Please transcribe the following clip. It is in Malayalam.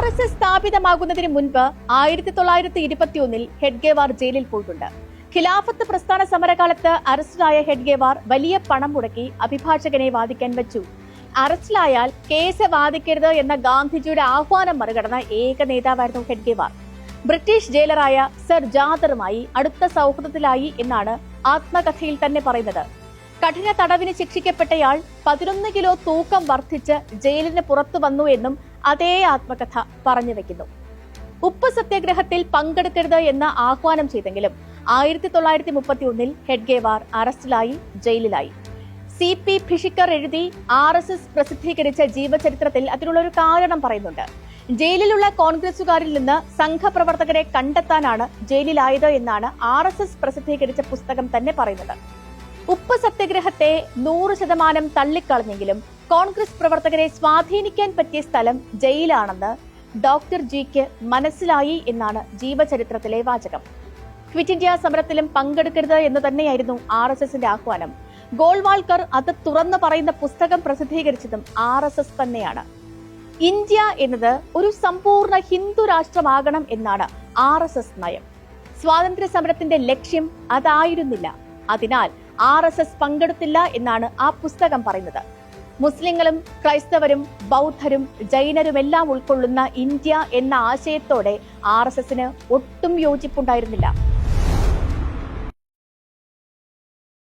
RSS സ്ഥാപിതമാകുന്നതിന് മുൻപ് 1921 ഹെഡ്ഗേവാർ ജയിലിൽ പോയിട്ടുണ്ട്. ഖിലാഫത്ത് പ്രസ്ഥാന സമരകാലത്ത് അറസ്റ്റിലായ ഹെഡ്ഗേവാർ വലിയ പണം മുടക്കി അഭിഭാഷകനെ വാദിക്കാൻ വെച്ചു. അറസ്റ്റിലായാൽ കേസ് വാദിക്കരുത് എന്ന ഗാന്ധിജിയുടെ ആഹ്വാനം മറികടന്ന ഏക നേതാവായിരുന്നു ഹെഡ്ഗേവാർ. ബ്രിട്ടീഷ് ജയിലറായ സർ ജാദറുമായി അടുത്ത സൗഹൃദത്തിലായി എന്നാണ് ആത്മകഥയിൽ തന്നെ പറയുന്നത്. കഠിന തടവിന് ശിക്ഷിക്കപ്പെട്ടയാൾ 11 കിലോ തൂക്കം വർദ്ധിച്ച് ജയിലിന് പുറത്തു വന്നു എന്നും അതേ ആത്മകഥ പറഞ്ഞു വെക്കുന്നു. ഉപ്പ് സത്യാഗ്രഹത്തിൽ പങ്കെടുക്കരുത് എന്ന് ആഹ്വാനം ചെയ്തെങ്കിലും 1931 ഹെഡ്ഗേവാർ അറസ്റ്റിലായി ജയിലിലായി. CP ഫിഷിക്കർ എഴുതി RSS പ്രസിദ്ധീകരിച്ച ജീവചരിത്രത്തിൽ അതിനുള്ളൊരു കാരണം പറയുന്നുണ്ട്. ജയിലിലുള്ള കോൺഗ്രസുകാരിൽ നിന്ന് സംഘപ്രവർത്തകരെ കണ്ടെത്താനാണ് ജയിലിലായത് എന്നാണ് RSS പ്രസിദ്ധീകരിച്ച പുസ്തകം തന്നെ പറയുന്നത്. ഉപ്പ് സത്യാഗ്രഹത്തെ 100% തള്ളിക്കളഞ്ഞെങ്കിലും കോൺഗ്രസ് പ്രവർത്തകരെ സ്വാധീനിക്കാൻ പറ്റിയ സ്ഥലം ജയിലാണെന്ന് ഡോക്ടർ ജിക്ക് മനസ്സിലായി എന്നാണ് ജീവചരിത്രത്തിലെ വാചകം. ക്വിറ്റ് ഇന്ത്യ സമരത്തിലും പങ്കെടുക്കരുത് എന്ന് തന്നെയായിരുന്നു RSSന്റെ ആഹ്വാനം. ഗോൾവാൾക്കർ അത് തുറന്നു പറയുന്ന പുസ്തകം പ്രസിദ്ധീകരിച്ചതും RSS തന്നെയാണ്. ഇന്ത്യ എന്നത് ഒരു സമ്പൂർണ്ണ ഹിന്ദു രാഷ്ട്രമാകണം എന്നാണ് RSS നയം. സ്വാതന്ത്ര്യ സമരത്തിന്റെ ലക്ഷ്യം അതായിരുന്നില്ല. അതിനാൽ RSS പങ്കെടുത്തില്ല എന്നാണ് ആ പുസ്തകം പറയുന്നത്. മുസ്ലിങ്ങളും ക്രൈസ്തവരും ബൗദ്ധരും ജൈനരുമെല്ലാം ഉൾക്കൊള്ളുന്ന ഇന്ത്യ എന്ന ആശയത്തോടെ RSSന് ഒട്ടും യോജിപ്പുണ്ടായിരുന്നില്ല.